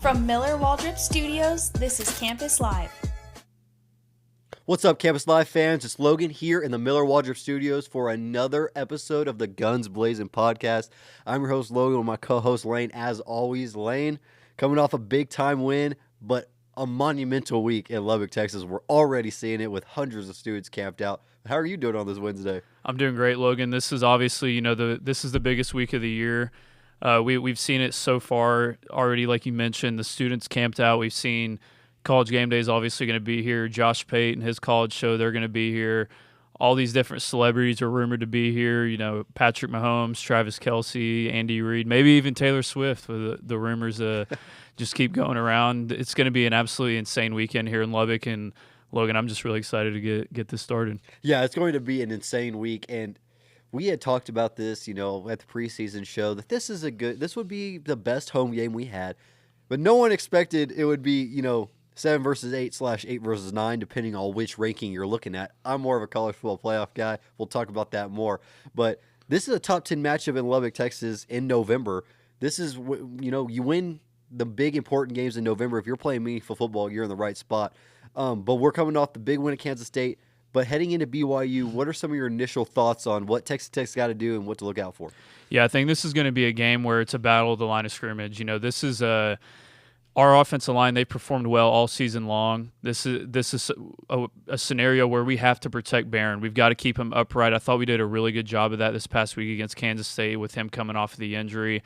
From Miller Waldrop Studios, this is Campus Live. What's up, Campus Live fans? It's Logan here in the Miller Waldrop Studios for another episode of the Guns Blazin podcast. I'm your host, Logan, with my co-host, Lane. As always, Lane, coming off a big-time win, but a monumental week in Lubbock, Texas. We're already seeing it with hundreds of students camped out. How are you doing on this Wednesday? I'm doing great, Logan. This is obviously, this is the biggest week of the year. We've seen it so far already, like you mentioned. The students camped out. We've seen College Game Day is obviously going to be here. Josh Pate and his college show, they're going to be here. All these different celebrities are rumored to be here. Patrick Mahomes, Travis Kelce, Andy Reid, maybe even Taylor Swift. With the rumors just keep going around. It's going to be an absolutely insane weekend here in Lubbock. And Logan, I'm just really excited to get this started. Yeah, it's going to be an insane week, and we had talked about this, at the preseason show, that this would be the best home game we had, but no one expected it would be, 7 versus 8 / 8 versus 9, depending on which ranking you're looking at. I'm more of a college football playoff guy. We'll talk about that more, but this is a top 10 matchup in Lubbock, Texas in November. This is, you win the big important games in November. If you're playing meaningful football, you're in the right spot. But we're coming off the big win at Kansas State. But heading into BYU, what are some of your initial thoughts on what Texas Tech's got to do and what to look out for? Yeah, I think this is going to be a game where it's a battle of the line of scrimmage. This is our offensive line. They performed well all season long. This is a scenario where we have to protect Barron. We've got to keep him upright. I thought we did a really good job of that this past week against Kansas State with him coming off of the injury.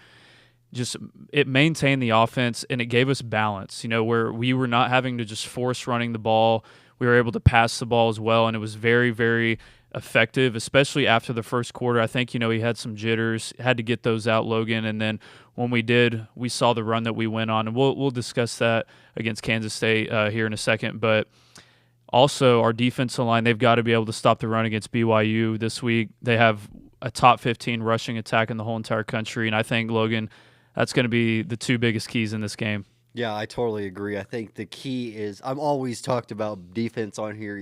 It maintained the offense, and it gave us balance, where we were not having to just force running the ball. We were able to pass the ball as well, and it was very, very effective, especially after the first quarter. I think, he had some jitters, had to get those out, Logan, and then when we did, we saw the run that we went on, and we'll discuss that against Kansas State here in a second. But also, our defensive line, they've got to be able to stop the run against BYU this week. They have a top 15 rushing attack in the whole entire country, and I think, Logan, that's going to be the two biggest keys in this game. Yeah, I totally agree. I think the key is, I'm always talked about defense on here,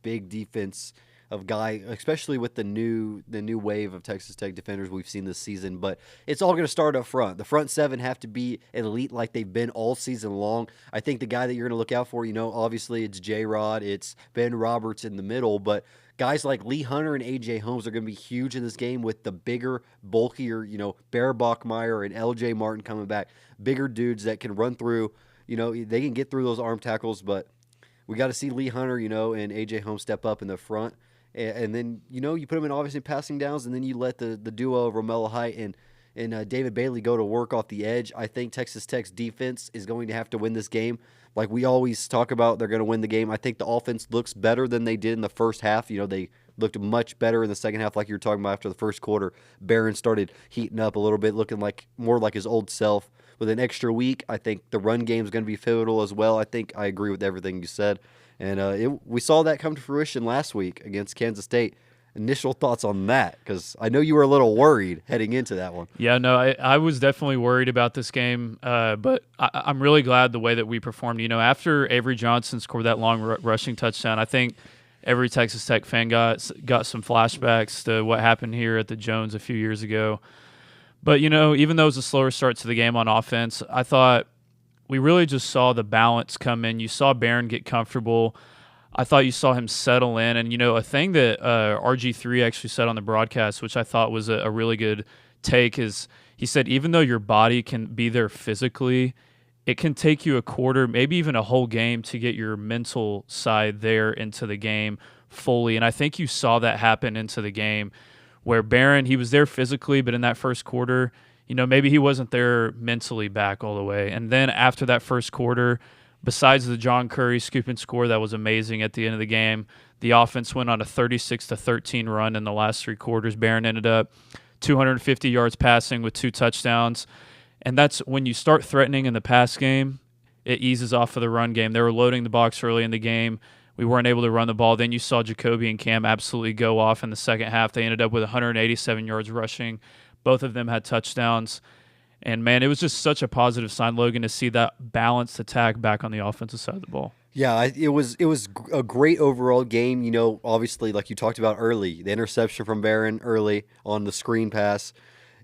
big defense of guy, especially with the new wave of Texas Tech defenders we've seen this season. But it's all going to start up front. The front seven have to be elite like they've been all season long. I think the guy that you're going to look out for, obviously it's J-Rod, it's Ben Roberts in the middle, but guys like Lee Hunter and A.J. Holmes are going to be huge in this game with the bigger, bulkier, Bear Bachmeyer and L.J. Martin coming back. Bigger dudes that can run through, they can get through those arm tackles, but we got to see Lee Hunter, and A.J. Holmes step up in the front. And then, you put them in obviously passing downs, and then you let the duo of Romello Height and David Bailey go to work off the edge. I think Texas Tech's defense is going to have to win this game. Like we always talk about, they're going to win the game. I think the offense looks better than they did in the first half. They looked much better in the second half, like you were talking about after the first quarter. Barron started heating up a little bit, looking like more like his old self. With an extra week, I think the run game is going to be pivotal as well. I think I agree with everything you said. And we saw that come to fruition last week against Kansas State. Initial thoughts on that? Because I know you were a little worried heading into that one. Yeah, no, I was definitely worried about this game, but I'm really glad the way that we performed. After Avery Johnson scored that long rushing touchdown, I think every Texas Tech fan got some flashbacks to what happened here at the Jones a few years ago. But, even though it was a slower start to the game on offense, I thought we really just saw the balance come in. You saw Barron get comfortable. I thought you saw him settle in. And, a thing that RG3 actually said on the broadcast, which I thought was a really good take, is he said, even though your body can be there physically, it can take you a quarter, maybe even a whole game to get your mental side there into the game fully. And I think you saw that happen into the game where Barron, he was there physically, but in that first quarter, maybe he wasn't there mentally back all the way. And then after that first quarter, besides the John Curry scoop and score that was amazing at the end of the game, the offense went on a 36-13 run in the last three quarters. Barron ended up 250 yards passing with 2 touchdowns. And that's when you start threatening in the pass game, it eases off of the run game. They were loading the box early in the game. We weren't able to run the ball. Then you saw Jacoby and Cam absolutely go off in the second half. They ended up with 187 yards rushing. Both of them had touchdowns. And, man, it was just such a positive sign, Logan, to see that balanced attack back on the offensive side of the ball. Yeah, it was a great overall game. Obviously, like you talked about early, the interception from Barron early on the screen pass.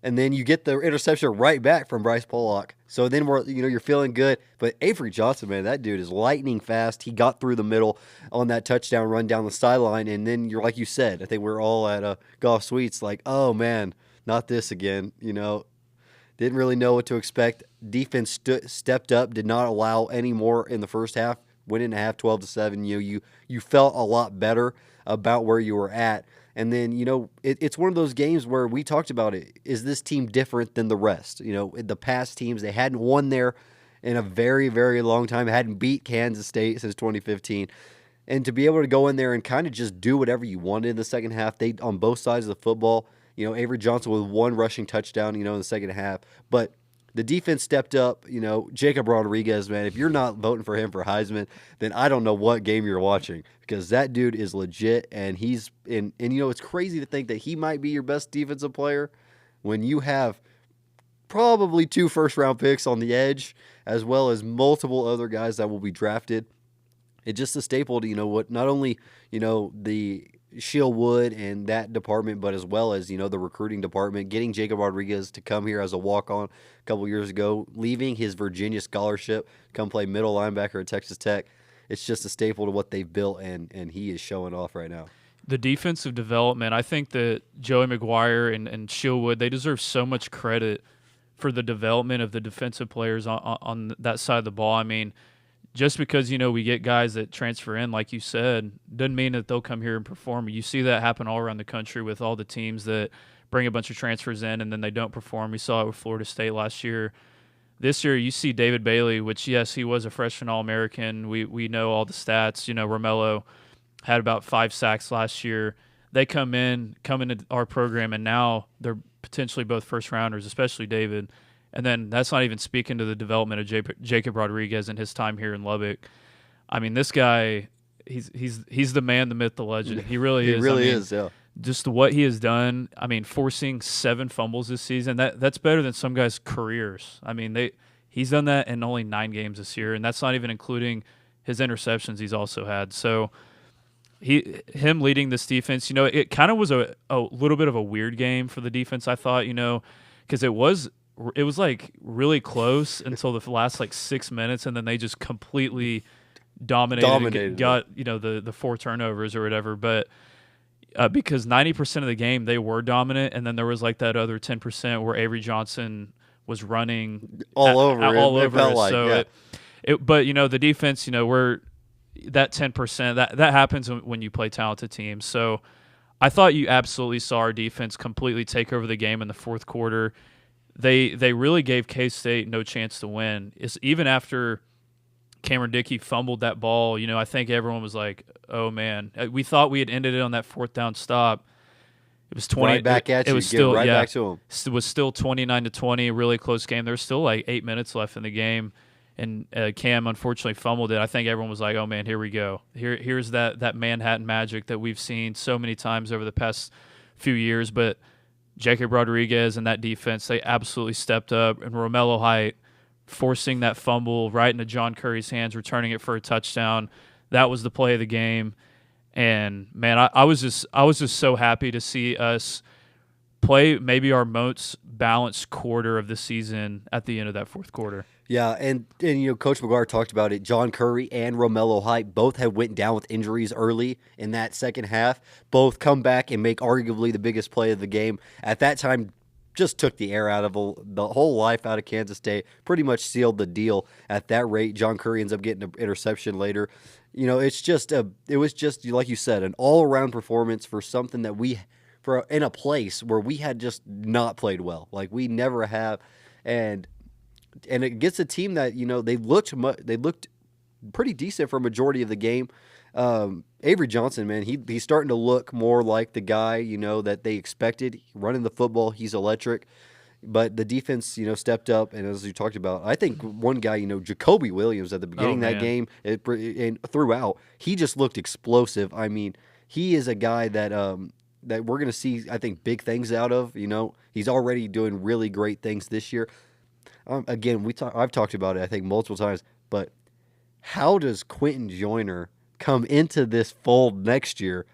and then you get the interception right back from Bryce Pollock. So then you're feeling good. But Avery Johnson, man, that dude is lightning fast. He got through the middle on that touchdown run down the sideline, and then you're like you said, I think we're all at Golf Suites like, oh man, not this again. Didn't really know what to expect. Defense stepped up, did not allow any more in the first half. Went into half 12-7. You felt a lot better about where you were at. And then, it's one of those games where we talked about it. Is this team different than the rest? The past teams, they hadn't won there in a very, very long time. Hadn't beat Kansas State since 2015. And to be able to go in there and kind of just do whatever you wanted in the second half, they on both sides of the football. Avery Johnson with one rushing touchdown, in the second half. But the defense stepped up. Jacob Rodriguez, man, if you're not voting for him for Heisman, then I don't know what game you're watching, because that dude is legit. And it's crazy to think that he might be your best defensive player when you have probably 2 first-round picks on the edge, as well as multiple other guys that will be drafted. It's just a staple to, what not only, the Shieldwood and that department, but as well as, the recruiting department, getting Jacob Rodriguez to come here as a walk-on a couple years ago, leaving his Virginia scholarship, come play middle linebacker at Texas Tech. It's just a staple to what they've built, and he is showing off right now. The defensive development, I think that Joey McGuire and Shieldwood, they deserve so much credit for the development of the defensive players on that side of the ball. I mean, just because, we get guys that transfer in, like you said, doesn't mean that they'll come here and perform. You see that happen all around the country with all the teams that bring a bunch of transfers in and then they don't perform. We saw it with Florida State last year. This year, you see David Bailey, which, yes, he was a freshman All-American. We know all the stats. Romello had about 5 sacks last year. They come into our program, and now they're potentially both first-rounders, especially David. And then that's not even speaking to the development of Jacob Rodriguez and his time here in Lubbock. I mean, this guy, he's the man, the myth, the legend. He really is. He really is, yeah. Just what he has done. I mean, forcing 7 fumbles this season, that's better than some guys' careers. I mean, he's done that in only 9 games this year, and that's not even including his interceptions he's also had. So him leading this defense, it kind of was a little bit of a weird game for the defense, I thought, because it was like really close until the last 6 minutes, and then they just completely dominated and got the 4 turnovers or whatever. But because 90% of the game they were dominant, and then there was that other 10% where Avery Johnson was running all over it. So yeah. But the defense, we're that 10% that happens when you play talented teams. So I thought you absolutely saw our defense completely take over the game in the fourth quarter. They really gave K-State no chance to win. Even after Cameron Dickey fumbled that ball, I think everyone was like, oh, man. We thought we had ended it on that 4th down stop. It was 20. Right back at you. It was still, back to him. It was still 29-20, really close game. There was still 8 minutes left in the game, and Cam unfortunately fumbled it. I think everyone was like, oh, man, here we go. Here's that Manhattan magic that we've seen so many times over the past few years. But Jacob Rodriguez and that defense, they absolutely stepped up. And Romello Height forcing that fumble right into John Curry's hands, returning it for a touchdown. That was the play of the game. And, man, I was just so happy to see us play maybe our most balanced quarter of the season at the end of that fourth quarter. Yeah, and Coach McGuire talked about it. John Curry and Romello Height both had went down with injuries early in that second half. Both come back and make arguably the biggest play of the game. At that time, just took the air out of the whole life out of Kansas State. Pretty much sealed the deal at that rate. John Curry ends up getting an interception later. It was just like you said, an all-around performance for something that in a place where we had just not played well. Like we never have, and it gets a team that they looked pretty decent for a majority of the game. Avery Johnson, man, he's starting to look more like the guy that they expected. Running the football, he's electric. But the defense, stepped up, and as you talked about, I think one guy, Jacoby Williams at the beginning of that game and throughout, he just looked explosive. I mean, he is a guy that that we're going to see, I think, big things out of. He's already doing really great things this year. Again, I've talked about it, I think, multiple times, but how does Quentin Joyner come into this fold next year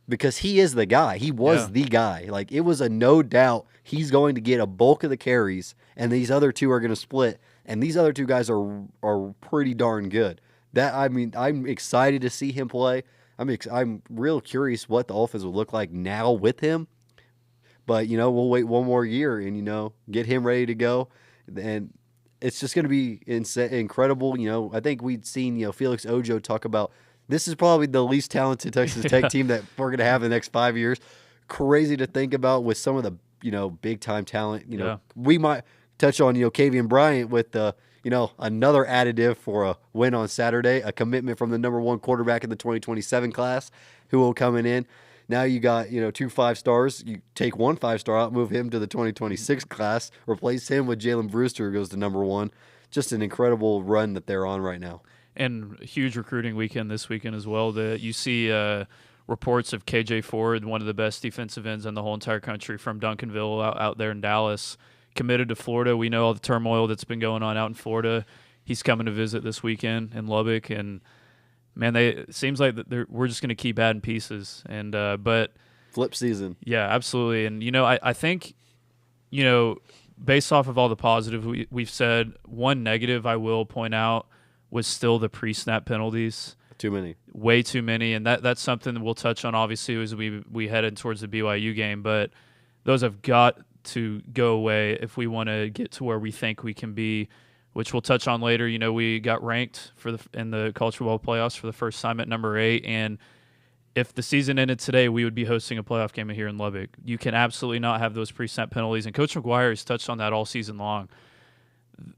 because he is the guy. He was the guy. Like, it was a no doubt he's going to get a bulk of the carries, and these other two are going to split. And these other two guys are pretty darn good. I'm excited to see him play. I'm real curious what the offense will look like now with him. But, we'll wait one more year and, get him ready to go. And it's just going to be incredible. I think we'd seen, Felix Ojo talk about this is probably the least talented Texas Tech team that we're going to have in the next 5 years. Crazy to think about with some of the, big-time talent. We might touch on, Kavian Bryant with, another additive for a win on Saturday, a commitment from the number one quarterback in the 2027 class who will coming in. Now you got, 2 5-stars. You take 1 5-star out, move him to the 2026 class, replace him with Jalen Brewster, who goes to number 1. Just an incredible run that they're on right now. And a huge recruiting weekend this weekend as well. You see reports of KJ Ford, one of the best defensive ends in the whole entire country from Duncanville out there in Dallas, committed to Florida. We know all the turmoil that's been going on out in Florida. He's coming to visit this weekend in Lubbock, and man, it seems like we're just going to keep adding pieces. And but flip season, yeah, absolutely. And I think based off of all the positive we've said, one negative I will point out was still the pre-snap penalties. Too many. Way too many, and that's something that we'll touch on, obviously, as we headed towards the BYU game. But those have got to go away if we want to get to where we think we can be, which we'll touch on later. We got ranked in the college football playoffs for the first time at number 8, and if the season ended today, we would be hosting a playoff game here in Lubbock. You can absolutely not have those pre-snap penalties, and Coach McGuire has touched on that all season long.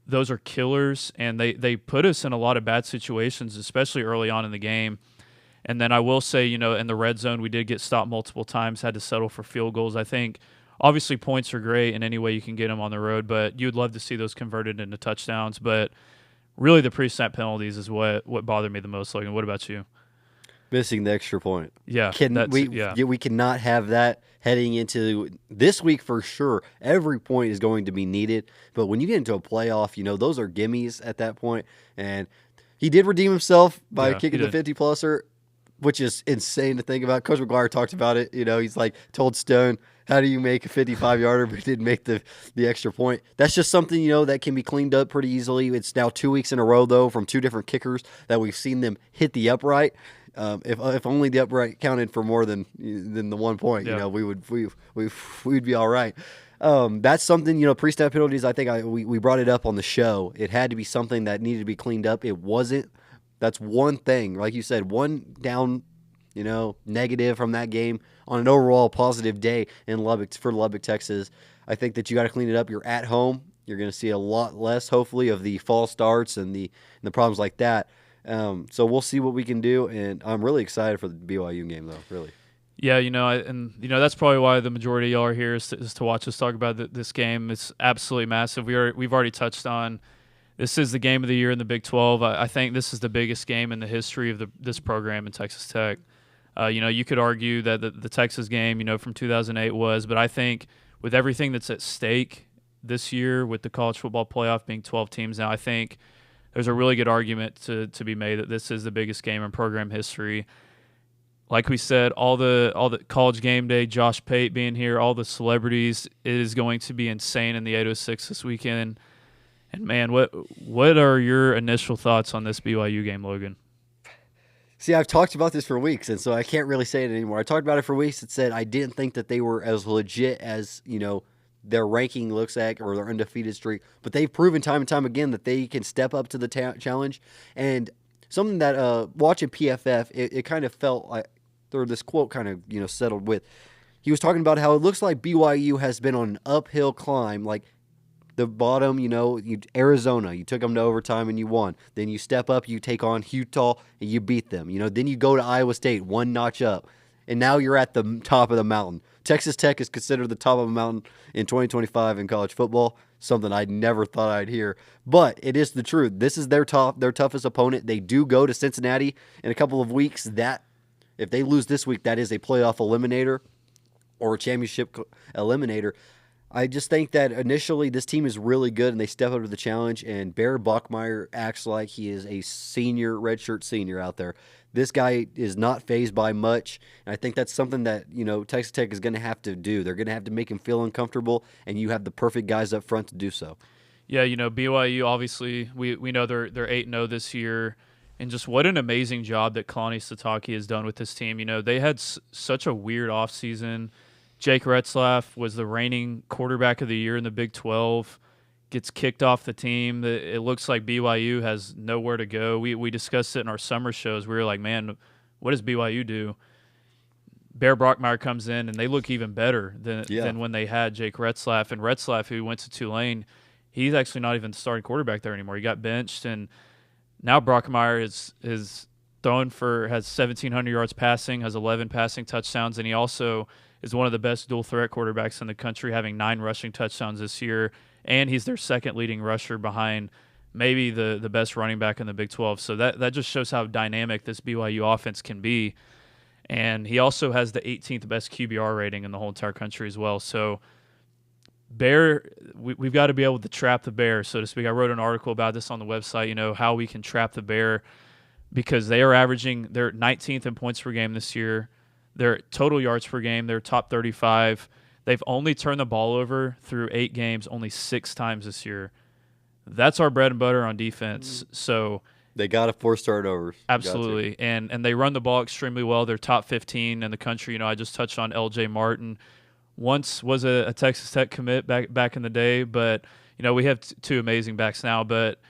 Those are killers, and they put us in a lot of bad situations, especially early on in the game. And then I will say, in the red zone, we did get stopped multiple times, had to settle for field goals. I think, obviously, points are great in any way you can get them on the road, but you'd love to see those converted into touchdowns. But really, the pre-snap penalties is what bothered me the most, Logan. What about you? Missing the extra point. Yeah. We cannot have that heading into this week for sure. Every point is going to be needed. But when you get into a playoff, those are gimmies at that point. And he did redeem himself by kicking the 50-pluser, which is insane to think about. Coach McGuire talked about it. He's like told Stone, how do you make a 55-yarder but didn't make the extra point? That's just something, that can be cleaned up pretty easily. It's now 2 weeks in a row, though, from 2 different kickers that we've seen them hit the upright. If only the upright counted for more than the 1 point, we'd be all right. That's something, pre-snap penalties. I think we brought it up on the show. It had to be something that needed to be cleaned up. It wasn't. That's one thing, like you said, one down, negative from that game on an overall positive day in Lubbock for Lubbock, Texas. I think that you got to clean it up. You're at home. You're going to see a lot less, hopefully, of the false starts and the problems like that. So we'll see what we can do, and I'm really excited for the BYU game, though, really. Yeah, that's probably why the majority of y'all are here is to watch us talk about this game. It's absolutely massive. We've already touched on this is the game of the year in the Big 12. I think this is the biggest game in the history of this program in Texas Tech. You could argue that the Texas game, from 2008 was, but I think with everything that's at stake this year with the college football playoff being 12 teams now, I think there's a really good argument to be made that this is the biggest game in program history. Like we said, all the college game day, Josh Pate being here, all the celebrities, it is going to be insane in the 806 this weekend. And man, what are your initial thoughts on this BYU game, Logan? See, I've talked about this for weeks, and so I can't really say it anymore. I talked about it for weeks and said I didn't think that they were as legit as, their ranking looks like or their undefeated streak, but they've proven time and time again that they can step up to the challenge. And something that watching PFF, it kind of felt like this quote kind of settled with. He was talking about how it looks like BYU has been on an uphill climb, like the bottom, Arizona, you took them to overtime and you won. Then you step up, you take on Utah and you beat them. Then you go to Iowa State, 1 notch up. And now you're at the top of the mountain. Texas Tech is considered the top of the mountain in 2025 in college football, something I never thought I'd hear. But it is the truth. This is their toughest opponent. They do go to Cincinnati in a couple of weeks. That, if they lose this week, that is a playoff eliminator or a championship eliminator. I just think that initially this team is really good and they step up to the challenge, and Bear Bachmeier acts like he is a redshirt senior out there. This guy is not fazed by much, and I think that's something that, Texas Tech is going to have to do. They're going to have to make him feel uncomfortable, and you have the perfect guys up front to do so. Yeah, BYU, obviously, we know they're 8-0 this year, and just what an amazing job that Kalani Sitake has done with this team. They had such a weird offseason. Jake Retzlaff was the reigning quarterback of the year in the Big 12, gets kicked off the team. It looks like BYU has nowhere to go. We discussed it in our summer shows. We were like, man, what does BYU do? Bear Brockmeyer comes in, and they look even better than when they had Jake Retzlaff. And Retzlaff, who went to Tulane, he's actually not even the starting quarterback there anymore. He got benched, and now Brockmeyer is thrown for, has 1,700 yards passing, has 11 passing touchdowns, and he also is one of the best dual threat quarterbacks in the country, having 9 rushing touchdowns this year, and he's their second leading rusher behind maybe the best running back in the Big 12. So that just shows how dynamic this BYU offense can be. And he also has the 18th best QBR rating in the whole entire country as well. So Bear, we've got to be able to trap the Bear, so to speak. I wrote an article about this on the website, how we can trap the Bear, because they're 19th in points per game this year. Their total yards per game, they're top 35. They've only turned the ball over through 8 games only 6 times this year. That's our bread and butter on defense. So they got to force turnovers. Absolutely. And they run the ball extremely well. They're top 15 in the country. I just touched on LJ Martin. Once was a Texas Tech commit back in the day, but we have 2 amazing backs now, but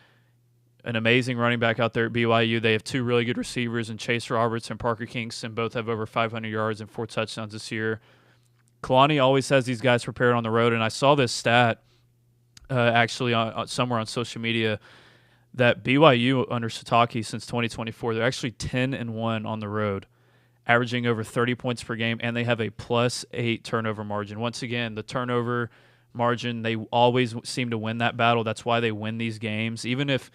an amazing running back out there at BYU. They have 2 really good receivers, and Chase Roberts and Parker Kingston both have over 500 yards and 4 touchdowns this year. Kalani always has these guys prepared on the road, and I saw this stat actually somewhere on social media that BYU under Sitake since 2024, they're actually 10-1 on the road, averaging over 30 points per game, and they have a +8 turnover margin. Once again, the turnover margin, they always seem to win that battle. That's why they win these games. Even if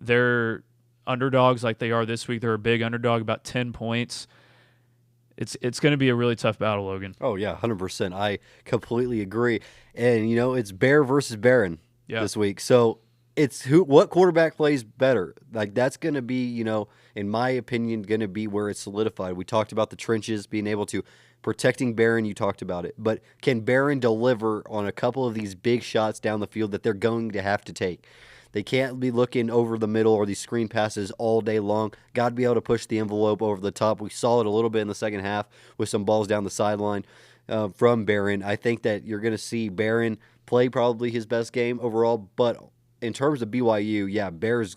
they're underdogs like they are this week, they're a big underdog, about 10 points. It's going to be a really tough battle, Logan. Oh, yeah, 100%. I completely agree. And, it's Bear versus Barron this week. So it's what quarterback plays better. Like, that's going to be, in my opinion, going to be where it's solidified. We talked about the trenches, being able to protecting Barron. You talked about it. But can Barron deliver on a couple of these big shots down the field that they're going to have to take? They can't be looking over the middle or these screen passes all day long. Got to be able to push the envelope over the top. We saw it a little bit in the second half with some balls down the sideline from Barron. I think that you're going to see Barron play probably his best game overall. But in terms of BYU, yeah,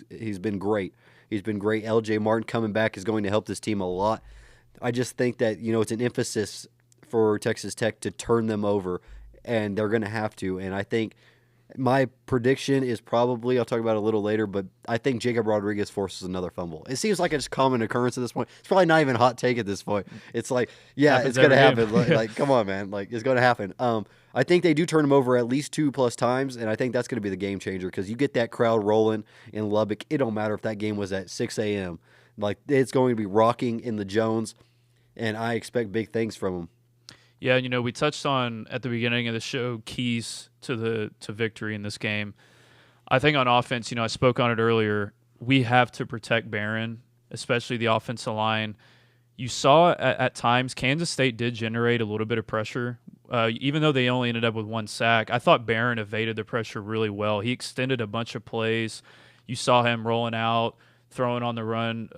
he's been great. He's been great. LJ Martin coming back is going to help this team a lot. I just think that, it's an emphasis for Texas Tech to turn them over, and they're going to have to. And I think my prediction is probably, I'll talk about it a little later, but I think Jacob Rodriguez forces another fumble. It seems like it's a common occurrence at this point. It's probably not even a hot take at this point. It's like, yeah, it's going to happen. Like, come on, man. Like, it's going to happen. I think they do turn him over at least 2+ times, and I think that's going to be the game changer because you get that crowd rolling in Lubbock. It don't matter if that game was at 6 a.m. Like, it's going to be rocking in the Jones, and I expect big things from him. Yeah, we touched on at the beginning of the show keys to victory in this game. I think on offense, I spoke on it earlier. We have to protect Barron, especially the offensive line. You saw at times Kansas State did generate a little bit of pressure, even though they only ended up with 1 sack. I thought Barron evaded the pressure really well. He extended a bunch of plays. You saw him rolling out, throwing on the run.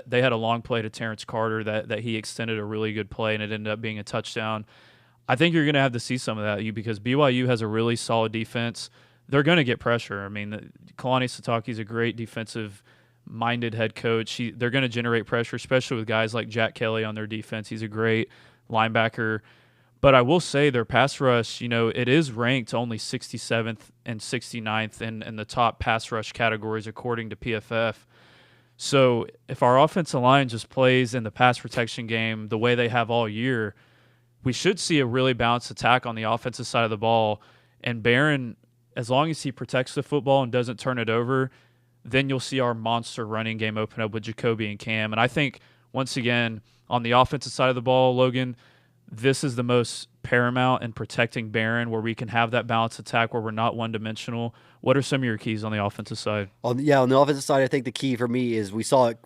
They had a long play to Terrence Carter that he extended a really good play, and it ended up being a touchdown. I think you're going to have to see some of that because BYU has a really solid defense. They're going to get pressure. I mean, Kalani Sitake is a great defensive-minded head coach. They're going to generate pressure, especially with guys like Jack Kelly on their defense. He's a great linebacker. But I will say their pass rush, it is ranked only 67th and 69th in the top pass rush categories according to PFF. So if our offensive line just plays in the pass protection game the way they have all year, we should see a really balanced attack on the offensive side of the ball. And Barron, as long as he protects the football and doesn't turn it over, then you'll see our monster running game open up with Jacoby and Cam. And I think, once again, on the offensive side of the ball, Logan, this is the most paramount in protecting Barron, where we can have that balanced attack where we're not one-dimensional. What are some of your keys on the offensive side? On the offensive side, I think the key for me is we saw it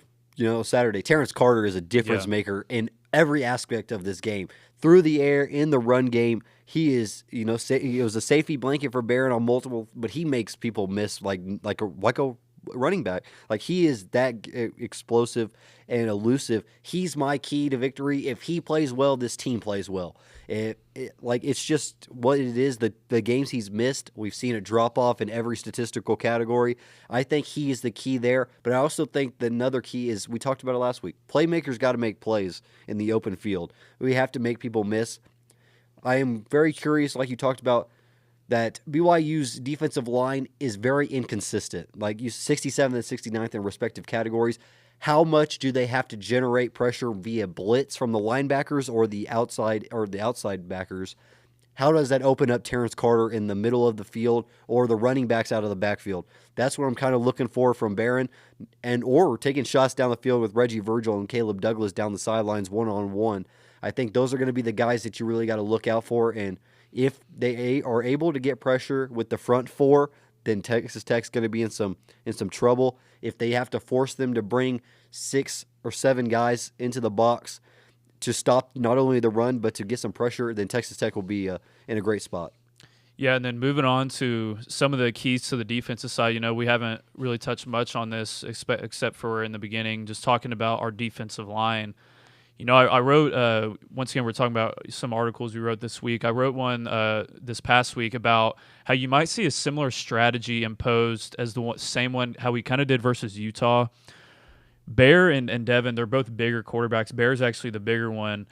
Saturday. Terrence Carter is a difference maker in every aspect of this game. Through the air, in the run game, he is, he was a safety blanket for Barron on multiple, but he makes people miss like a running back. Like, he is that explosive and elusive. He's my key to victory. If he plays well, this team plays well. It's just what it is. The games he's missed, we've seen a drop off in every statistical category. I think he is the key there, but I also think that another key is, we talked about it last week, playmakers got to make plays in the open field. We have to make people miss. I am very curious, like you talked about, that BYU's defensive line is very inconsistent. Like, you 67th and 69th in respective categories. How much do they have to generate pressure via blitz from the linebackers or the outside backers? How does that open up Terrence Carter in the middle of the field or the running backs out of the backfield? That's what I'm kind of looking for from Barron, or taking shots down the field with Reggie Virgil and Caleb Douglas down the sidelines one-on-one. I think those are going to be the guys that you really got to look out for, and if they are able to get pressure with the front four, then Texas Tech's going to be in some trouble. If they have to force them to bring 6 or 7 guys into the box to stop not only the run but to get some pressure, then Texas Tech will be in a great spot. Yeah, and then moving on to some of the keys to the defensive side, we haven't really touched much on this except for in the beginning, just talking about our defensive line. I wrote, once again, we're talking about some articles we wrote this week. I wrote one this past week about how you might see a similar strategy imposed as the same one, how we kind of did versus Utah. Bear and Devin, they're both bigger quarterbacks. Bear's actually the bigger one.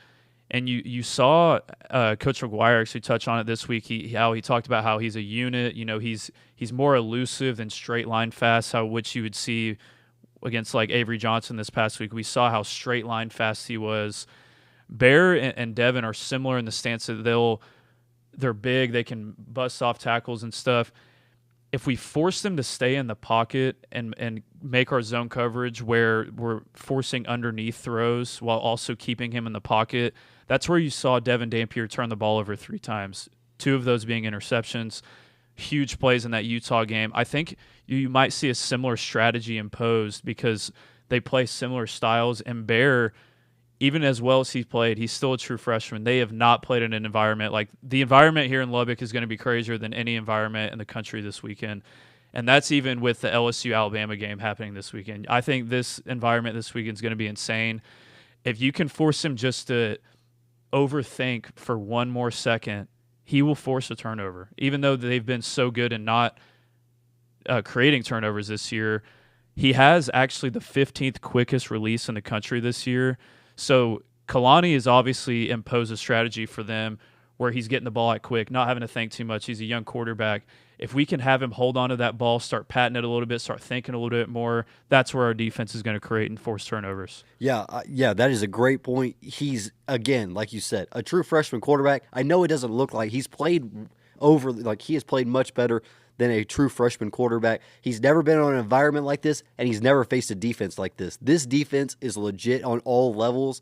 And you saw Coach McGuire actually touch on it this week, how he talked about how he's a unit. He's more elusive than straight line fast, which you would see against like Avery Johnson this past week. We saw how straight line fast he was. Bear and Devin are similar in the stance that they're big, they can bust off tackles and stuff. If we force them to stay in the pocket and make our zone coverage where we're forcing underneath throws while also keeping him in the pocket, that's where you saw Devin Dampier turn the ball over 3 times, 2 of those being interceptions. Huge plays in that Utah game. I think you might see a similar strategy imposed because they play similar styles. And Bear, even as well as he's played, he's still a true freshman. They have not played in an environment like the environment here in Lubbock is going to be crazier than any environment in the country this weekend. And that's even with the LSU-Alabama game happening this weekend. I think this environment this weekend is going to be insane. If you can force him just to overthink for one more second, he will force a turnover. Even though they've been so good in not creating turnovers this year, he has actually the 15th quickest release in the country this year. So Kalani has obviously imposed a strategy for them where he's getting the ball out quick, not having to think too much. He's a young quarterback. If we can have him hold on to that ball, start patting it a little bit, start thinking a little bit more, that's where our defense is going to create and force turnovers. Yeah, that is a great point. He's, again, like you said, a true freshman quarterback. I know it doesn't look like he has played much better than a true freshman quarterback. He's never been in an environment like this, and he's never faced a defense like this. This defense is legit on all levels.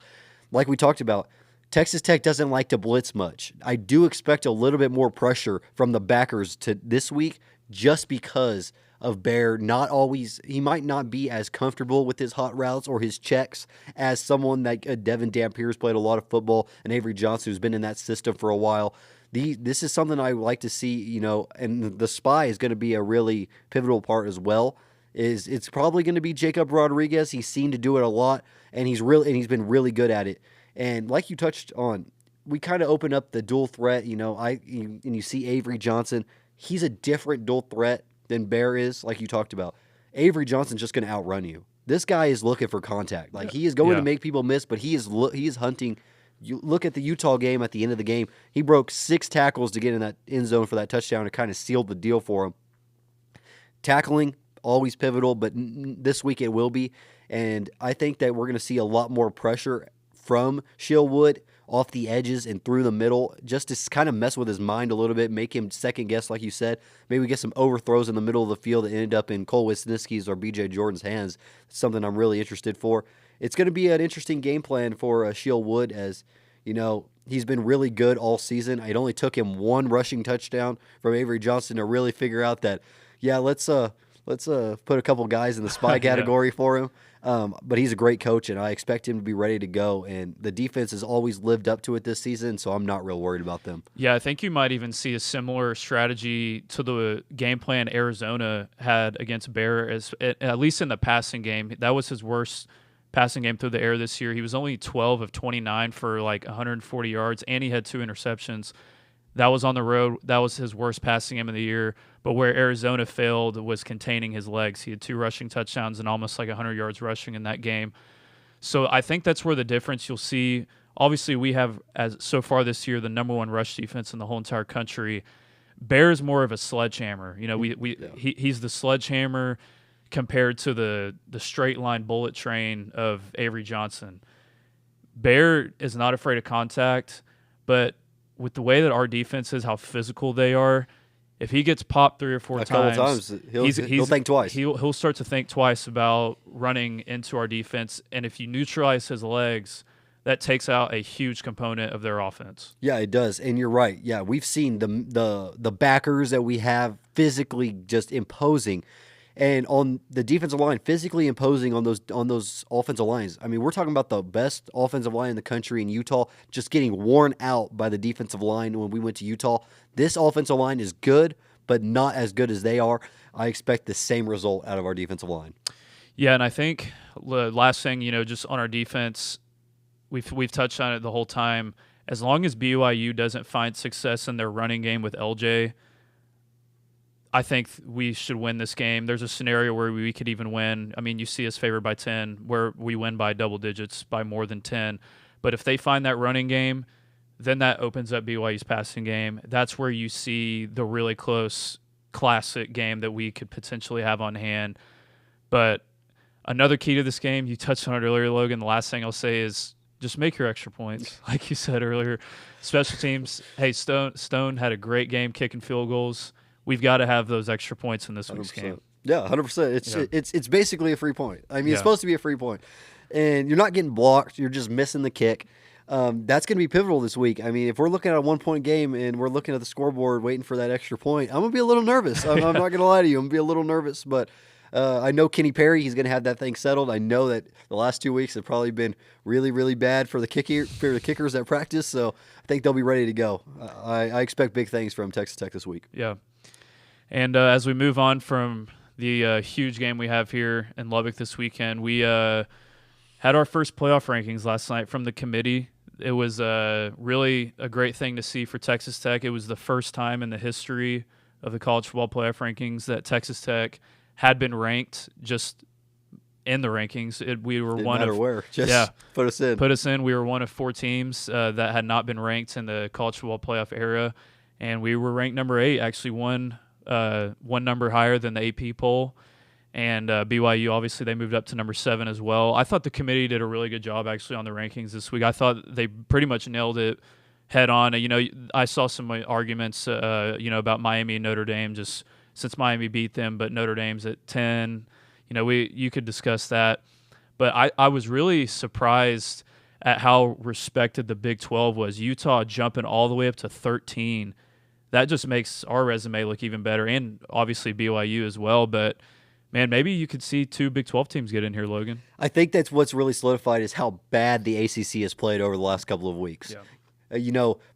Like we talked about, Texas Tech doesn't like to blitz much. I do expect a little bit more pressure from the backers to this week just because of Bear he might not be as comfortable with his hot routes or his checks as someone like Devin Dampier's played a lot of football, and Avery Johnson, who's been in that system for a while. This is something I like to see, and the spy is going to be a really pivotal part as well. It's probably going to be Jacob Rodriguez. He's seen to do it a lot, and he's been really good at it. And like you touched on, we kind of open up the dual threat. And you see Avery Johnson. He's a different dual threat than Bear is, like you talked about. Avery Johnson's just going to outrun you. This guy is looking for contact. Like, he is going to make people miss, but he is hunting. You look at the Utah game at the end of the game. He broke 6 tackles to get in that end zone for that touchdown to kind of seal the deal for him. Tackling, always pivotal, but this week it will be. And I think that we're going to see a lot more pressure from Shillwood off the edges and through the middle, just to kind of mess with his mind a little bit, make him second guess, like you said. Maybe get some overthrows in the middle of the field that ended up in Cole Wisniewski's or B.J. Jordan's hands. It's something I'm really interested for. It's going to be an interesting game plan for Shillwood, as he's been really good all season. It only took him 1 rushing touchdown from Avery Johnson to really figure out that, let's put a couple guys in the spy category for him. But he's a great coach, and I expect him to be ready to go. And the defense has always lived up to it this season, so I'm not real worried about them. Yeah, I think you might even see a similar strategy to the game plan Arizona had against Bear, at least in the passing game. That was his worst passing game through the air this year. He was only 12 of 29 for like 140 yards, and he had 2 interceptions. That was on the road. That was his worst passing game of the year. But where Arizona failed was containing his legs. He had 2 rushing touchdowns and almost like 100 yards rushing in that game. So I think that's where the difference you'll see. Obviously, we have, as so far this year, the number 1 rush defense in the whole entire country. Bear's more of a sledgehammer. You know, he's the sledgehammer compared to the straight line bullet train of Avery Johnson. Bear is not afraid of contact, but with the way that our defense is, how physical they are, if he gets popped 3 or 4 times, he'll think twice. He'll start to think twice about running into our defense, and if you neutralize his legs, that takes out a huge component of their offense. Yeah, it does, and you're right. Yeah, we've seen the backers that we have physically just imposing, and on the defensive line, physically imposing on those offensive lines. I mean, we're talking about the best offensive line in the country in Utah, just getting worn out by the defensive line when we went to Utah. This offensive line is good, but not as good as they are. I expect the same result out of our defensive line. Yeah, and I think the last thing, just on our defense, we've touched on it the whole time. As long as BYU doesn't find success in their running game with LJ, I think we should win this game. There's a scenario where we could even win. I mean, you see us favored by 10, where we win by double digits, by more than 10. But if they find that running game, then that opens up BYU's passing game. That's where you see the really close classic game that we could potentially have on hand. But another key to this game, you touched on it earlier, Logan. The last thing I'll say is just make your extra points, like you said earlier. Special teams, hey, Stone had a great game kicking field goals. We've got to have those extra points in this week's 100%. game. Yeah, 100%. It's basically a free point. I mean, it's Yeah. supposed to be a free point. And you're not getting blocked. You're just missing the kick. That's going to be pivotal this week. I mean, if we're looking at a 1-point game and we're looking at the scoreboard waiting for that extra point, I'm going to be a little nervous. I'm not going to lie to you. I'm going to be a little nervous. But I know Kenny Perry, he's going to have that thing settled. I know that the last 2 weeks have probably been really, really bad for the kickers at practice. So I think they'll be ready to go. I expect big things from Texas Tech this week. Yeah. And as we move on from the huge game we have here in Lubbock this weekend, we had our first playoff rankings last night from the committee. It was really a great thing to see for Texas Tech. It was the first time in the history of the college football playoff rankings that Texas Tech had been ranked just in the rankings. We were Didn't one matter of where. Just put us in. We were one of 4 teams that had not been ranked in the college football playoff era, and we were ranked number 8, actually one number higher than the AP poll. And BYU, obviously, they moved up to number 7 as well. I thought the committee did a really good job, actually, on the rankings this week. I thought they pretty much nailed it head on. I saw some arguments, about Miami and Notre Dame, just since Miami beat them, but Notre Dame's at 10. You could discuss that. But I was really surprised at how respected the Big 12 was. Utah jumping all the way up to 13. That just makes our resume look even better, and obviously BYU as well. But man, maybe you could see 2 Big 12 teams get in here, Logan. I think that's what's really solidified is how bad the ACC has played over the last couple of weeks. Yeah.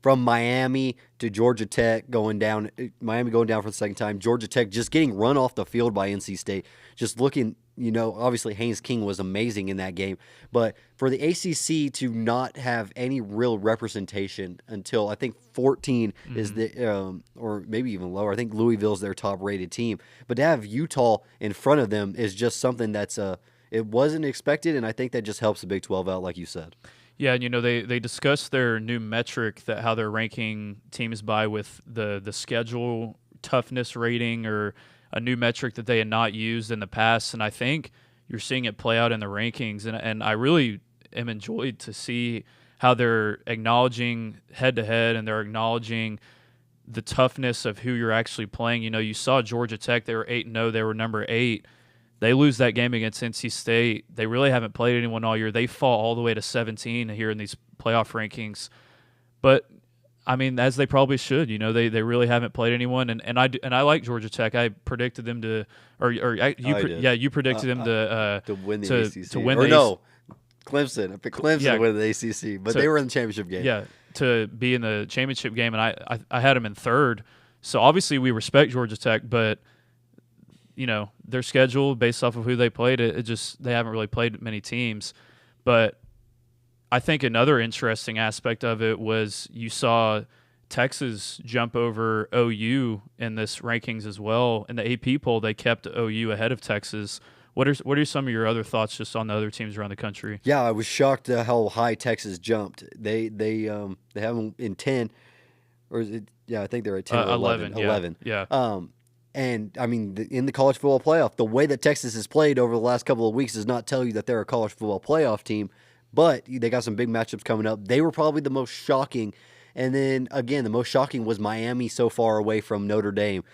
From Miami to Georgia Tech Miami going down for the second time, Georgia Tech just getting run off the field by NC State. Just looking, obviously Haynes King was amazing in that game. But for the ACC to not have any real representation until I think 14 is or maybe even lower. I think Louisville's their top-rated team. But to have Utah in front of them is just something that's it wasn't expected, and I think that just helps the Big 12 out, like you said. Yeah, and they discussed their new metric, that how they're ranking teams by, with the schedule toughness rating, or a new metric that they had not used in the past. And I think you're seeing it play out in the rankings. And I really am enjoyed to see how they're acknowledging head-to-head, and they're acknowledging the toughness of who you're actually playing. You saw Georgia Tech, they were 8-0, they were number 8. They lose that game against NC State. They really haven't played anyone all year. They fall all the way to 17 here in these playoff rankings. But I mean, as they probably should. They really haven't played anyone, and I like Georgia Tech. I predicted them to, you predicted them to win the ACC. to win or the no, Clemson. I picked Clemson to win the ACC, but So- they were in the championship game. Yeah, to be in the championship game, and I had them in third. So obviously we respect Georgia Tech, but their schedule based off of who they played, it just they haven't really played many teams. But I think another interesting aspect of it was you saw Texas jump over OU in this rankings as well. In the AP poll, they kept OU ahead of Texas. What are some of your other thoughts just on the other teams around the country? Yeah, I was shocked at how high Texas jumped. They have them in 10, or is it? Yeah, I think they're at 10 or 11. 11. Yeah. And I mean, in the college football playoff, the way that Texas has played over the last couple of weeks does not tell you that they're a college football playoff team. But they got some big matchups coming up. They were probably the most shocking. And then again, the most shocking was Miami so far away from Notre Dame,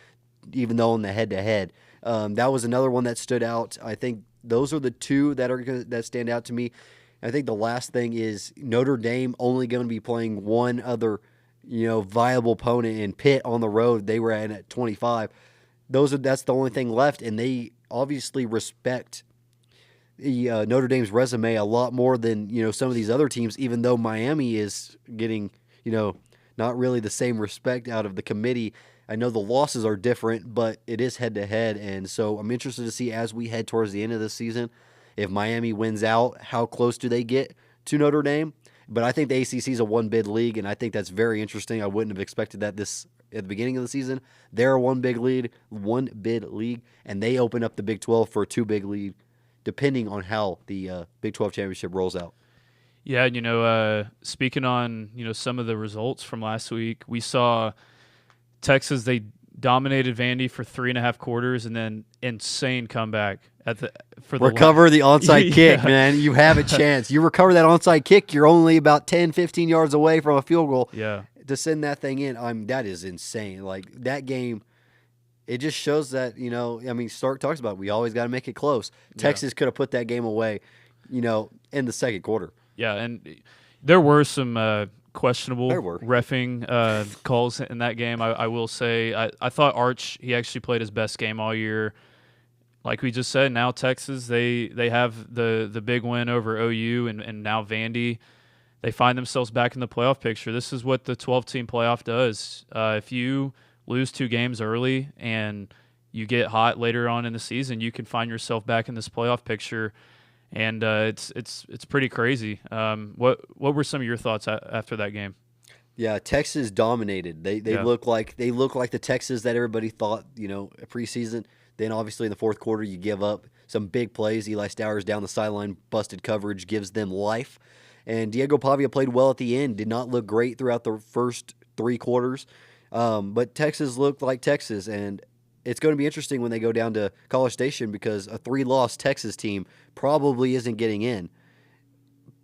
even though in the head-to-head. That was another one that stood out. I think those are the two that stand out to me. I think the last thing is Notre Dame only going to be playing one other, viable opponent in Pitt on the road. They were at 25. That's the only thing left, and they obviously respect the Notre Dame's resume a lot more than some of these other teams. Even though Miami is getting not really the same respect out of the committee. I know the losses are different, but it is head-to-head, and so I'm interested to see as we head towards the end of the season, if Miami wins out, how close do they get to Notre Dame? But I think the ACC is a one-bid league, and I think that's very interesting. I wouldn't have expected that at the beginning of the season. They're a one-bid league, and they open up the Big 12 for a two-big league, depending on how the Big 12 championship rolls out. Yeah, speaking on some of the results from last week, we saw Texas, they dominated Vandy for 3.5 quarters, and then insane comeback recover the onside kick, Yeah. man. You have a chance. You recover that onside kick, you're only about 10, 15 yards away from a field goal. Yeah. To send that thing in, that is insane. Like that game, it just shows that Stark talks about we always got to make it close. Texas could have put that game away, in the second quarter. Yeah, and there were some questionable reffing calls in that game. I will say I thought Arch, he actually played his best game all year. Like we just said, now Texas, they have the big win over OU and now Vandy. They find themselves back in the playoff picture. This is what the 12-team playoff does. If you lose 2 games early and you get hot later on in the season, you can find yourself back in this playoff picture. And it's pretty crazy. What were some of your thoughts after that game? Yeah, Texas dominated. They look like the Texas that everybody thought preseason. Then obviously in the fourth quarter you give up some big plays. Eli Stowers down the sideline, busted coverage, gives them life. And Diego Pavia played well at the end. Did not look great throughout the first 3 quarters, but Texas looked like Texas, and it's going to be interesting when they go down to College Station because a 3-loss Texas team probably isn't getting in,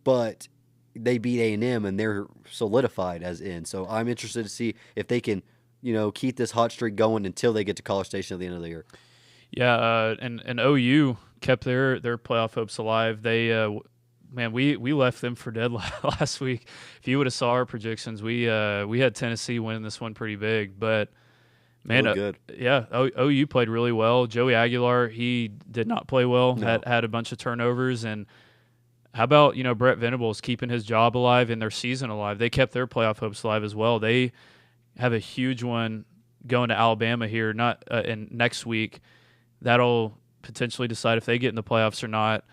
but they beat A&M and they're solidified as in. So I'm interested to see if they can, keep this hot streak going until they get to College Station at the end of the year. Yeah, and OU kept their playoff hopes alive. They we left them for dead last week. If you would have saw our predictions, we had Tennessee winning this one pretty big, but. Man, good. OU played really well. Joey Aguilar, he did not play well. No. Had a bunch of turnovers. And how about Brett Venables keeping his job alive and their season alive? They kept their playoff hopes alive as well. They have a huge one going to Alabama here, not in next week. That'll potentially decide if they get in the playoffs or not.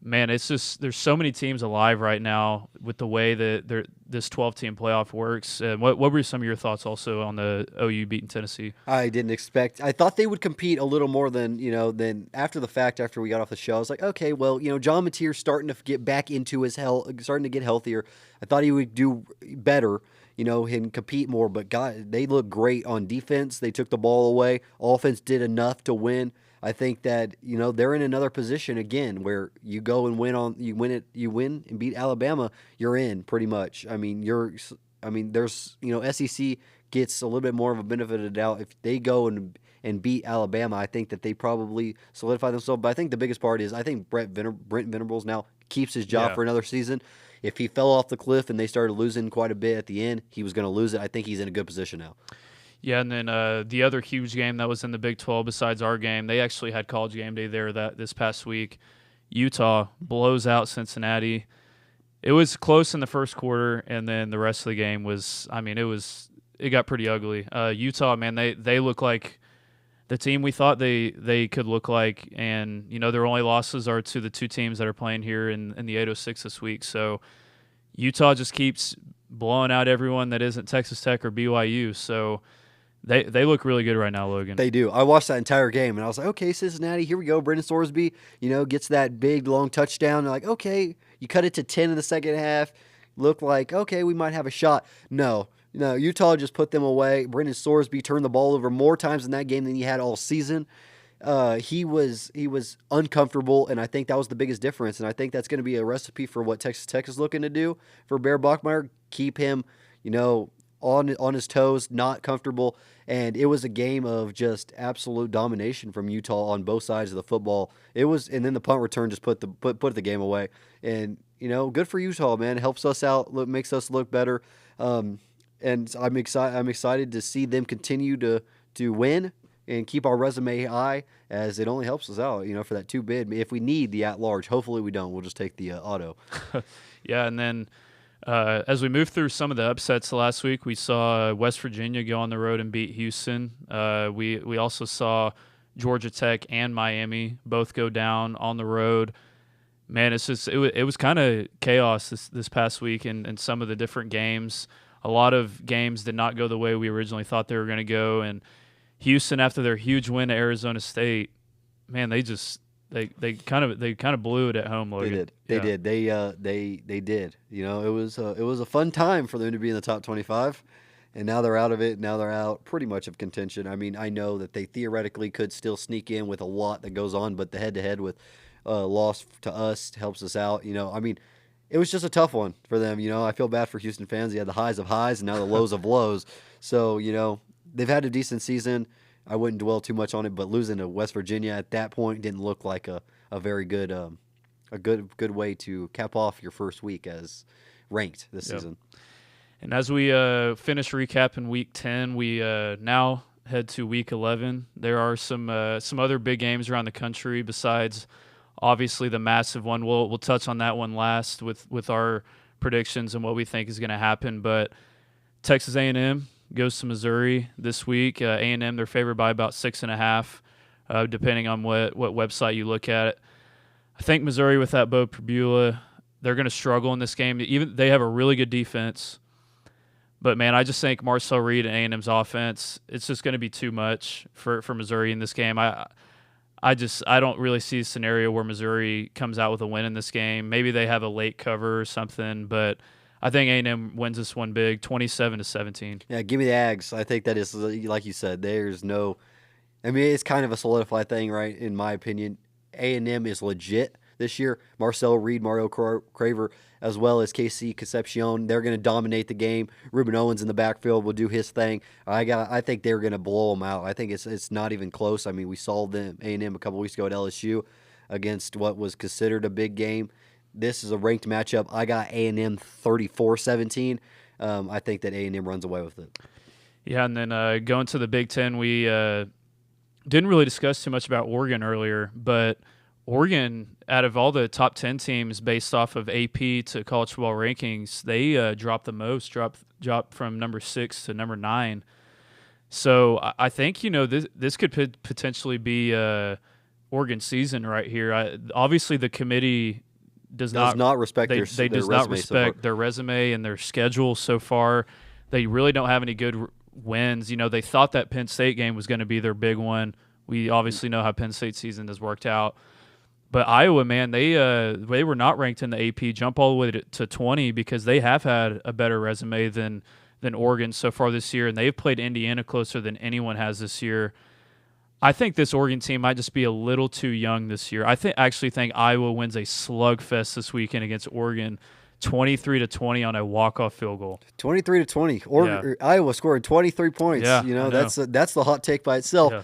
Man, it's just there's so many teams alive right now with the way that this 12-team playoff works. What were some of your thoughts also on the OU beating Tennessee? I didn't expect. I thought they would compete a little more than than after the fact. After we got off the show, I was like, okay, well, John Mateer's starting to get back into his health, starting to get healthier. I thought he would do better, and compete more. But God, they look great on defense. They took the ball away. Offense did enough to win. I think that they're in another position again where you go and you win and beat Alabama, you're in pretty much. There's SEC gets a little bit more of a benefit of the doubt if they go and beat Alabama. I think that they probably solidify themselves. But I think the biggest part is I think Brent Venables now keeps his job for another season. if he fell off the cliff and they started losing quite a bit at the end, he was going to lose it. I think he's in a good position now. Yeah, and then the other huge game that was in the Big 12 besides our game, they actually had College Game Day there this past week. Utah blows out Cincinnati. It was close in the first quarter, and then the rest of the game was, it got pretty ugly. Utah, man, they look like the team we thought they could look like, and their only losses are to the two teams that are playing here in the 806 this week. So Utah just keeps blowing out everyone that isn't Texas Tech or BYU. So they look really good right now, Logan. They do. I watched that entire game, and I was like, okay, Cincinnati, here we go. Brendan Sorsby, gets that big, long touchdown. They're like, okay, you cut it to 10 in the second half. Looked like, okay, we might have a shot. No, Utah just put them away. Brendan Sorsby turned the ball over more times in that game than he had all season. He was uncomfortable, and I think that was the biggest difference. And I think that's going to be a recipe for what Texas Tech is looking to do for Bear Bachmeier. Keep him, on his toes, not comfortable. And it was a game of just absolute domination from Utah on both sides of the football. And then the punt return just put the game away. And good for Utah, man. It helps us out, makes us look better. And I'm excited to see them continue to win and keep our resume high, as it only helps us out, for that 2 bid. If we need the at-large, hopefully we don't. We'll just take the auto. Yeah, and then as we move through some of the upsets last week, we saw West Virginia go on the road and beat Houston. We also saw Georgia Tech and Miami both go down on the road. Man, it was kind of chaos this past week in some of the different games. A lot of games did not go the way we originally thought they were going to go, and Houston, after their huge win at Arizona State, man, they kind of blew it at home, Logan. They did. They did. It was a fun time for them to be in the top 25, and now they're out of it. Now they're out pretty much of contention. I mean, I know that they theoretically could still sneak in with a lot that goes on, but the head-to-head with loss to us helps us out. It was just a tough one for them. I feel bad for Houston fans. They had the highs of highs and now the lows of lows. So, they've had a decent season. I wouldn't dwell too much on it, but losing to West Virginia at that point didn't look like a very good good way to cap off your first week as ranked this season. And as we finish recapping Week 10, we now head to Week 11. There are some other big games around the country besides obviously the massive one. We'll touch on that one last with our predictions and what we think is going to happen. But Texas A&M goes to Missouri this week. A&M, they're favored by about 6.5, depending on what website you look at. I think Missouri, with that Bo Perbula, they're going to struggle in this game. Even they have a really good defense, but man, I just think Marcel Reed and A&M's offense, it's just going to be too much for Missouri in this game. I don't really see a scenario where Missouri comes out with a win in this game. Maybe they have a late cover or something, but I think A&M wins this one big, 27-17. Yeah, give me the Ags. I think that is, like you said, it's kind of a solidified thing, right, in my opinion. A&M is legit this year. Marcel Reed, Mario Craver, as well as KC Concepcion, they're going to dominate the game. Ruben Owens in the backfield will do his thing. I think they're going to blow them out. I think it's not even close. I mean, we saw them, A&M, a couple weeks ago at LSU against what was considered a big game. This is a ranked matchup. I got A&M 34-17. I think that A&M runs away with it. Yeah, and then going to the Big Ten, we didn't really discuss too much about Oregon earlier, but Oregon, out of all the top 10 teams based off of AP to college football rankings, they dropped the most, dropped from number 6 to number 9. So I think, this could potentially be Oregon season right here. Obviously, the committee does not respect their resume and their schedule so far. They really don't have any good wins. They thought that Penn State game was going to be their big one. We obviously know how Penn State season has worked out. But Iowa, man, they were not ranked in the AP, jump all the way to 20 because they have had a better resume than Oregon so far this year, and they've played Indiana closer than anyone has this year. I think this Oregon team might just be a little too young this year. I actually think Iowa wins a slugfest this weekend against Oregon, 23-20 on a walk-off field goal. 23-20. Or Iowa scored 23 points. Yeah, that's the hot take by itself. Yeah.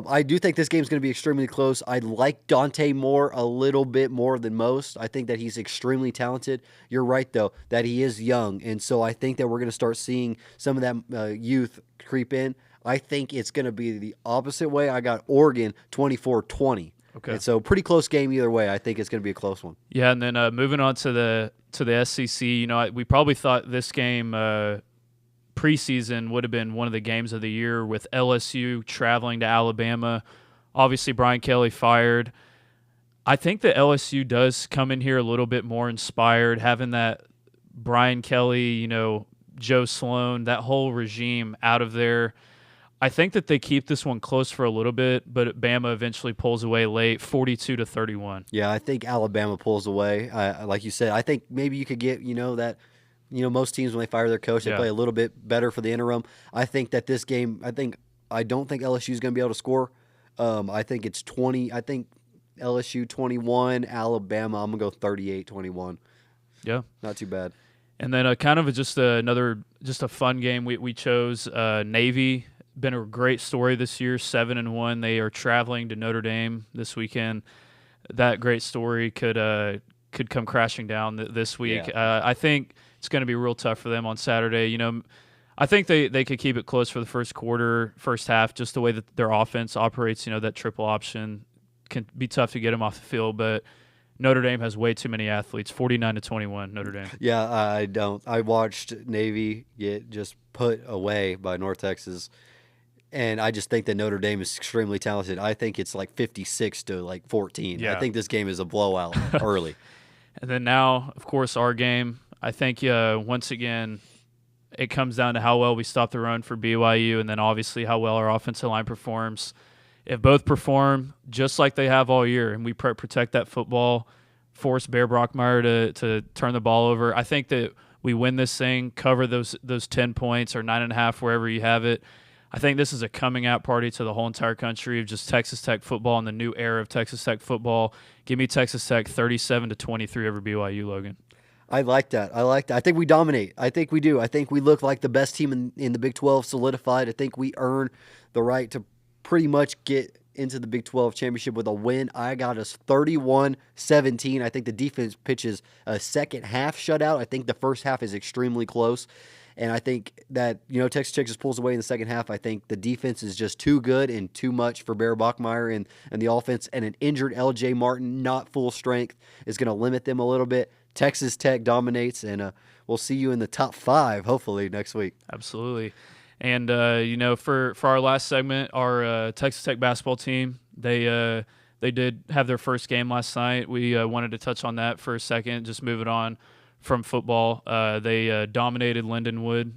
I do think this game's going to be extremely close. I like Dante Moore a little bit more than most. I think that he's extremely talented. You're right, though, that he is young. And so I think that we're going to start seeing some of that youth creep in. I think it's going to be the opposite way. I got Oregon 24-20. Okay. And so pretty close game either way. I think it's going to be a close one. Yeah, and then moving on to the SEC, we probably thought this game preseason would have been one of the games of the year with LSU traveling to Alabama. Obviously, Brian Kelly fired. I think that LSU does come in here a little bit more inspired, having that Brian Kelly, Joe Sloan, that whole regime out of there. I think that they keep this one close for a little bit, but Bama eventually pulls away late, 42-31. Yeah, I think Alabama pulls away. Like you said, I think maybe you could get, most teams when they fire their coach, they play a little bit better for the interim. I think that this game, I don't think LSU is going to be able to score. I think it's 20. I think LSU 21, Alabama, I'm going to go 38-21. Yeah. Not too bad. And then kind of just a fun game we chose, Navy. Been a great story this year, 7-1. They are traveling to Notre Dame this weekend. That great story could come crashing down this week. Yeah. I think it's going to be real tough for them on Saturday. I think they could keep it close for the first quarter, first half, just the way that their offense operates. That triple option can be tough to get them off the field, but Notre Dame has way too many athletes. 49-21, Notre Dame. Yeah, I don't. I watched Navy get just put away by North Texas. And I just think that Notre Dame is extremely talented. I think it's like 56-14. Yeah. I think this game is a blowout early. And then now, of course, our game. I think once again, it comes down to how well we stop the run for BYU, and then obviously how well our offensive line performs. If both perform just like they have all year, and we protect that football, force Bear Brockmeyer to turn the ball over, I think that we win this thing, cover those 10 points or 9.5 wherever you have it. I think this is a coming out party to the whole entire country of just Texas Tech football and the new era of Texas Tech football. Give me Texas Tech 37-23 over BYU, Logan. I like that. I think we dominate. I think we do. I think we look like the best team in the Big 12 solidified. I think we earn the right to pretty much get into the Big 12 championship with a win. I got us 31-17. I think the defense pitches a second half shutout. I think the first half is extremely close. And I think that, Texas Tech just pulls away in the second half. I think the defense is just too good and too much for Bear Bachmeier and the offense. And an injured L.J. Martin, not full strength, is going to limit them a little bit. Texas Tech dominates, and we'll see you in the top 5, hopefully, next week. Absolutely. And, for our last segment, our Texas Tech basketball team, they did have their first game last night. We wanted to touch on that for a second, just move it on from football. They dominated Lindenwood,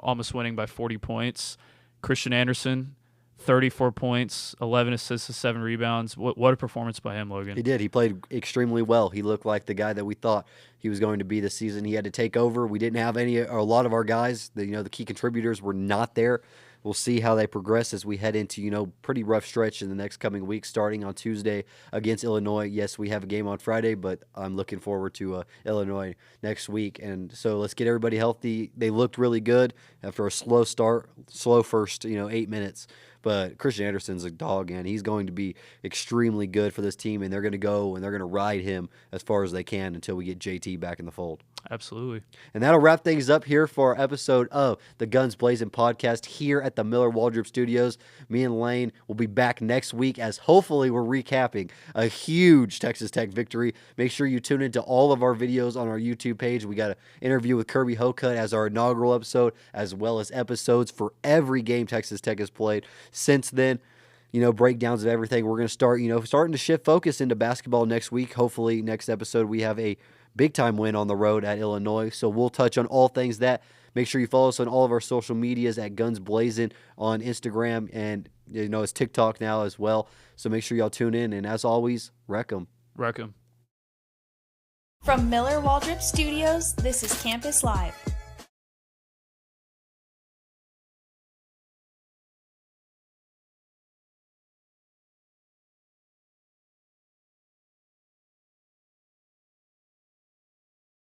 almost winning by 40 points. Christian Anderson, 34 points, 11 assists, 7 rebounds. What a performance by him, Logan. He did. He played extremely well. He looked like the guy that we thought he was going to be this season. He had to take over. We didn't have a lot of our guys. The key contributors were not there. We'll see how they progress as we head into, pretty rough stretch in the next coming weeks, starting on Tuesday against Illinois. Yes, we have a game on Friday, but I'm looking forward to Illinois next week. And so let's get everybody healthy. They looked really good after a slow first, 8 minutes. But Christian Anderson's a dog, and he's going to be extremely good for this team, and they're going to go and they're going to ride him as far as they can until we get JT back in the fold. Absolutely. And that'll wrap things up here for our episode of the Guns Blazin podcast here at the Miller Waldrop Studios. Me and Lane will be back next week as hopefully we're recapping a huge Texas Tech victory. Make sure you tune into all of our videos on our YouTube page. We got an interview with Kirby Hocutt as our inaugural episode, as well as episodes for every game Texas Tech has played since then. Breakdowns of everything. We're going to start, starting to shift focus into basketball next week. Hopefully next episode we have a big-time win on the road at Illinois. So we'll touch on all things that. Make sure you follow us on all of our social medias at Guns Blazin on Instagram, and it's TikTok now as well. So make sure y'all tune in. And as always, wreck 'em. Wreck 'em. From Miller Waldrop Studios, this is Campus Live.